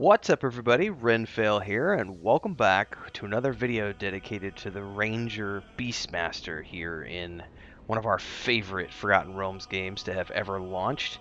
What's up everybody, Renfail here, and welcome back to another video dedicated to the Ranger Beastmaster here in one of our favorite Forgotten Realms games to have ever launched.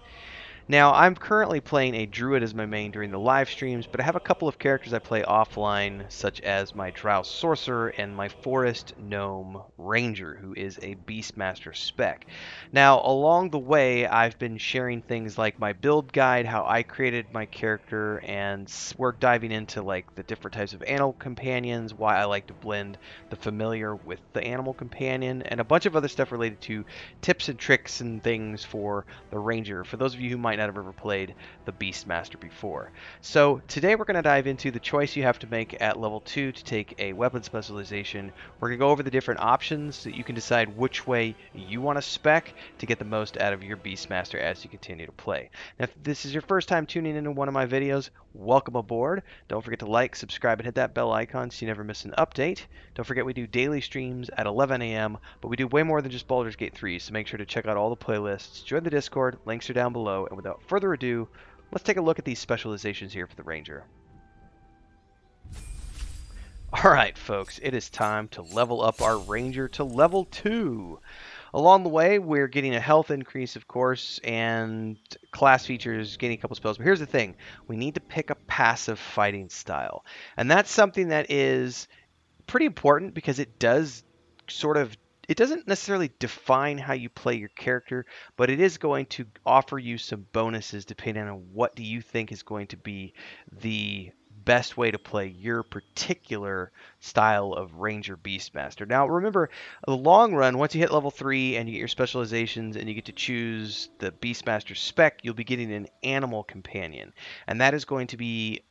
Now, I'm currently playing a druid as my main during the live streams, but I have a couple of characters I play offline, such as my drow sorcerer and my forest gnome ranger, who is a beastmaster spec. Now, along the way, I've been sharing things like my build guide, how I created my character, and we're diving into like the different types of animal companions, why I like to blend the familiar with the animal companion, and a bunch of other stuff related to tips and tricks and things for the ranger, for those of you who might not have ever played the Beastmaster before. So today we're going to dive into the choice you have to make at level 2 to take a weapon specialization. We're going to go over the different options so that you can decide which way you want to spec to get the most out of your Beastmaster as you continue to play. Now, if this is your first time tuning into one of my videos, welcome aboard. Don't forget to like, subscribe, and hit that bell icon so you never miss an update. Don't forget we do daily streams at 11 a.m., but we do way more than just Baldur's Gate 3, so make sure to check out all the playlists, join the Discord, links are down below, and without further ado, let's take a look at these specializations here for the Ranger. Alright folks, it is time to level up our Ranger to level 2. Along the way, we're getting a health increase, of course, and class features, getting a couple spells. But here's the thing. We need to pick a passive fighting style. And that's something that is pretty important because it does sort of it doesn't necessarily define how you play your character, but it is going to offer you some bonuses depending on what do you think is going to be the best way to play your particular style of Ranger Beastmaster. Now, remember, the long run, once you hit level 3 and you get your specializations and you get to choose the Beastmaster spec, you'll be getting an animal companion. And that is going to be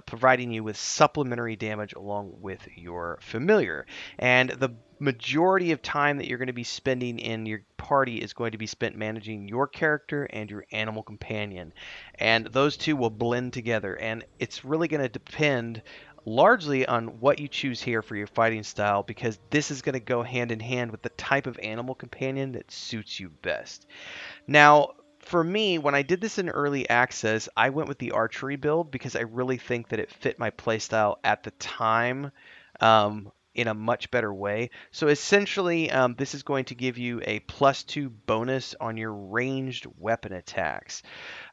providing you with supplementary damage along with your familiar. And the majority of time that you're going to be spending in your party is going to be spent managing your character and your animal companion. And those two will blend together. And it's really going to depend largely on what you choose here for your fighting style, because this is going to go hand in hand with the type of animal companion that suits you best. Now, for me, when I did this in early access, I went with the archery build because I really think that it fit my playstyle at the time in a much better way. So essentially, this is going to give you a +2 bonus on your ranged weapon attacks.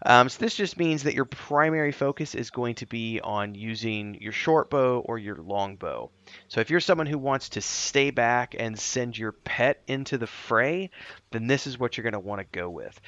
So this just means that your primary focus is going to be on using your short bow or your long bow. So if you're someone who wants to stay back and send your pet into the fray, then this is what you're going to want to go with.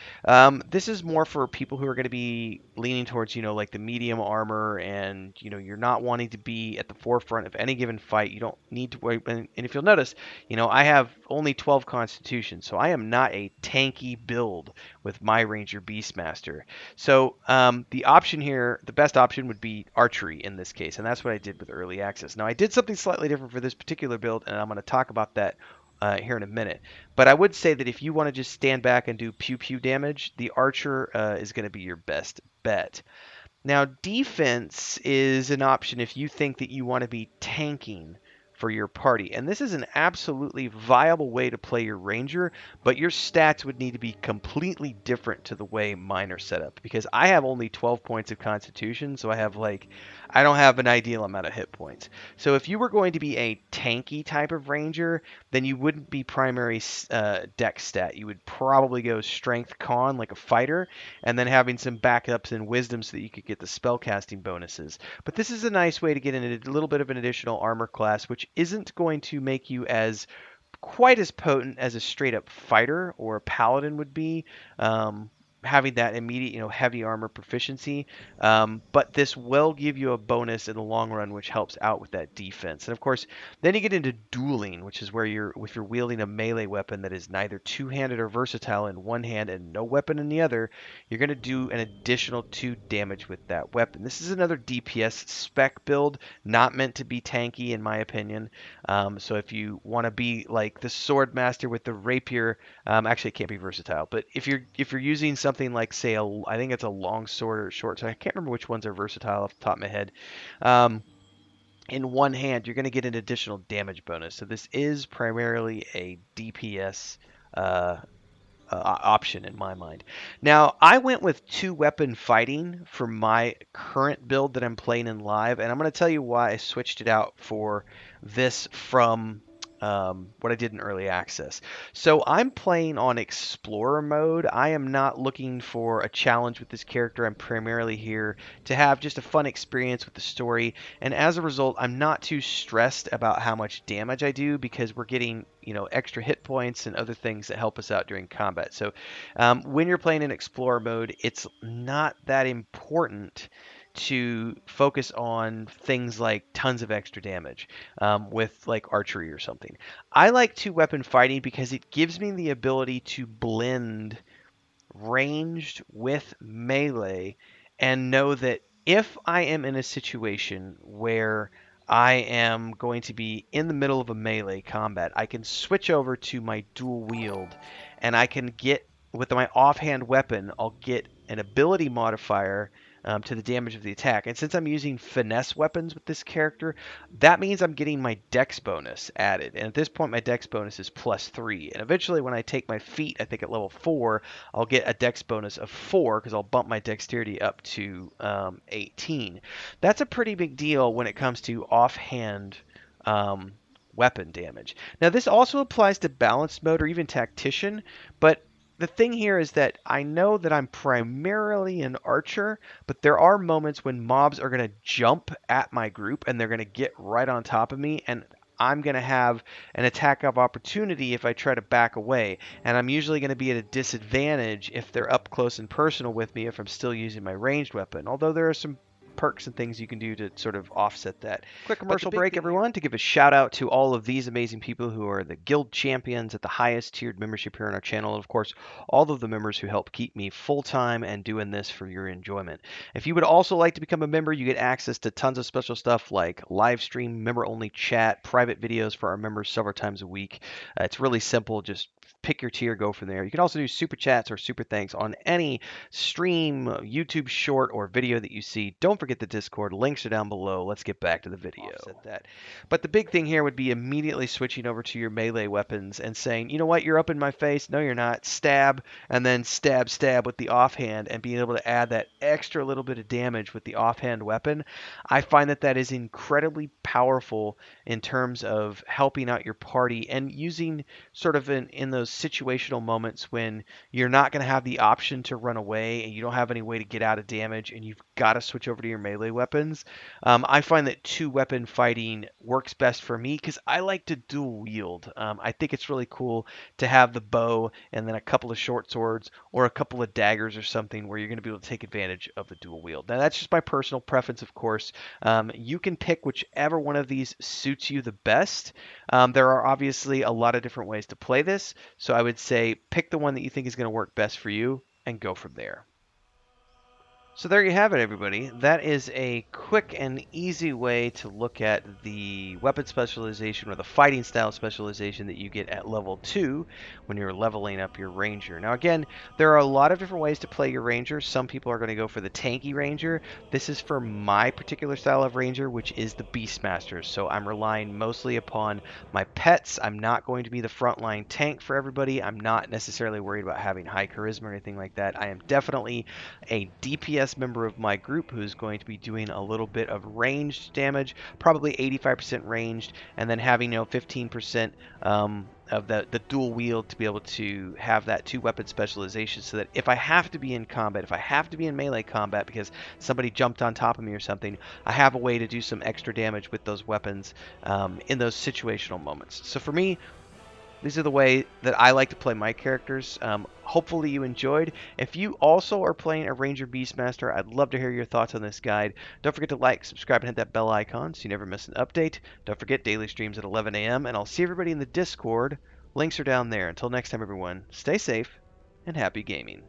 This is more for people who are going to be leaning towards, like the medium armor, and, you're not wanting to be at the forefront of any given fight. You don't need to worry. And if you'll notice, I have only 12 constitution, so I am not a tanky build with my Ranger Beastmaster. So the option here, the best option would be archery in this case, and that's what I did with early access. Now, I did something slightly different for this particular build, and I'm going to talk about that here in a minute. But I would say that if you want to just stand back and do pew-pew damage, the archer is going to be your best bet. Now, defense is an option if you think that you want to be tanking for your party. And this is an absolutely viable way to play your ranger, but your stats would need to be completely different to the way mine are set up, because I have only 12 points of constitution, so I don't have an ideal amount of hit points. So if you were going to be a tanky type of ranger, then you wouldn't be primary deck stat. You would probably go strength con like a fighter, and then having some backups and wisdom so that you could get the spellcasting bonuses. But this is a nice way to get in a little bit of an additional armor class, which isn't going to make you as quite as potent as a straight up fighter or a paladin would be. Having that immediate, heavy armor proficiency. But this will give you a bonus in the long run, which helps out with that defense. And of course, then you get into dueling, which is where if you're wielding a melee weapon that is neither two-handed or versatile in one hand and no weapon in the other, you're going to do an additional 2 damage with that weapon. This is another DPS spec build, not meant to be tanky in my opinion. So if you want to be like the sword master with the rapier, actually it can't be versatile, but if you're using something like, say, I think it's a long sword or short sword. I can't remember which ones are versatile off the top of my head. In one hand, you're going to get an additional damage bonus. So this is primarily a DPS option in my mind. Now, I went with two weapon fighting for my current build that I'm playing in live, and I'm going to tell you why I switched it out for this from what I did in early access. So I'm playing on Explorer mode. I am not looking for a challenge with this character. I'm primarily here to have just a fun experience with the story, and as a result, I'm not too stressed about how much damage I do because we're getting, extra hit points and other things that help us out during combat. So when you're playing in Explorer mode, it's not that important to focus on things like tons of extra damage with like archery or something. I like two weapon fighting because it gives me the ability to blend ranged with melee and know that if I am in a situation where I am going to be in the middle of a melee combat, I can switch over to my dual wield and I can get, with my offhand weapon, I'll get an ability modifier to the damage of the attack. And since I'm using finesse weapons with this character, that means I'm getting my dex bonus added. And at this point, my dex bonus is +3. And eventually, when I take my feat, I think at level 4, I'll get a dex bonus of 4 because I'll bump my dexterity up to 18. That's a pretty big deal when it comes to offhand weapon damage. Now, this also applies to balanced mode or even tactician, but the thing here is that I know that I'm primarily an archer, but there are moments when mobs are going to jump at my group and they're going to get right on top of me, and I'm going to have an attack of opportunity if I try to back away. And I'm usually going to be at a disadvantage if they're up close and personal with me if I'm still using my ranged weapon. Although there are some perks and things you can do to sort of offset that. Quick commercial break, everyone, to give a shout out to all of these amazing people who are the guild champions at the highest tiered membership here on our channel, and of course all of the members who help keep me full-time and doing this for your enjoyment. If you would also like to become a member, you get access to tons of special stuff like live stream, member-only chat, private videos for our members several times a week. It's really simple. Just pick your tier, go from there. You can also do super chats or super thanks on any stream, YouTube short, or video that you see. Don't forget the Discord. Links are down below. Let's get back to the video. Offset that. But the big thing here would be immediately switching over to your melee weapons and saying, you know what, you're up in my face. No, you're not. Stab, and then stab, stab with the offhand, and being able to add that extra little bit of damage with the offhand weapon. I find that that is incredibly powerful in terms of helping out your party and using sort of in those situational moments when you're not going to have the option to run away and you don't have any way to get out of damage and you've got to switch over to your melee weapons. I find that two weapon fighting works best for me because I like to dual wield. I think it's really cool to have the bow and then a couple of short swords or a couple of daggers or something where you're going to be able to take advantage of the dual wield. Now that's just my personal preference, of course. You can pick whichever one of these suits you the best. There are obviously a lot of different ways to play this, so I would say pick the one that you think is going to work best for you and go from there. So there you have it, everybody. That is a quick and easy way to look at the weapon specialization or the fighting style specialization that you get at level 2 when you're leveling up your ranger. Now again, there are a lot of different ways to play your ranger. Some people are going to go for the tanky ranger. This is for my particular style of ranger, which is the Beastmaster. So I'm relying mostly upon my pets. I'm not going to be the frontline tank for everybody. I'm not necessarily worried about having high charisma or anything like that. I am definitely a DPS member of my group who's going to be doing a little bit of ranged damage, probably 85% ranged, and then having 15% of the dual wield to be able to have that two weapon specialization, so that if I have to be in combat, if I have to be in melee combat because somebody jumped on top of me or something, I have a way to do some extra damage with those weapons in those situational moments. So for me, these are the way that I like to play my characters. Hopefully you enjoyed. If you also are playing a Ranger Beastmaster, I'd love to hear your thoughts on this guide. Don't forget to like, subscribe, and hit that bell icon so you never miss an update. Don't forget daily streams at 11 a.m. and I'll see everybody in the Discord. Links are down there. Until next time, everyone, stay safe and happy gaming.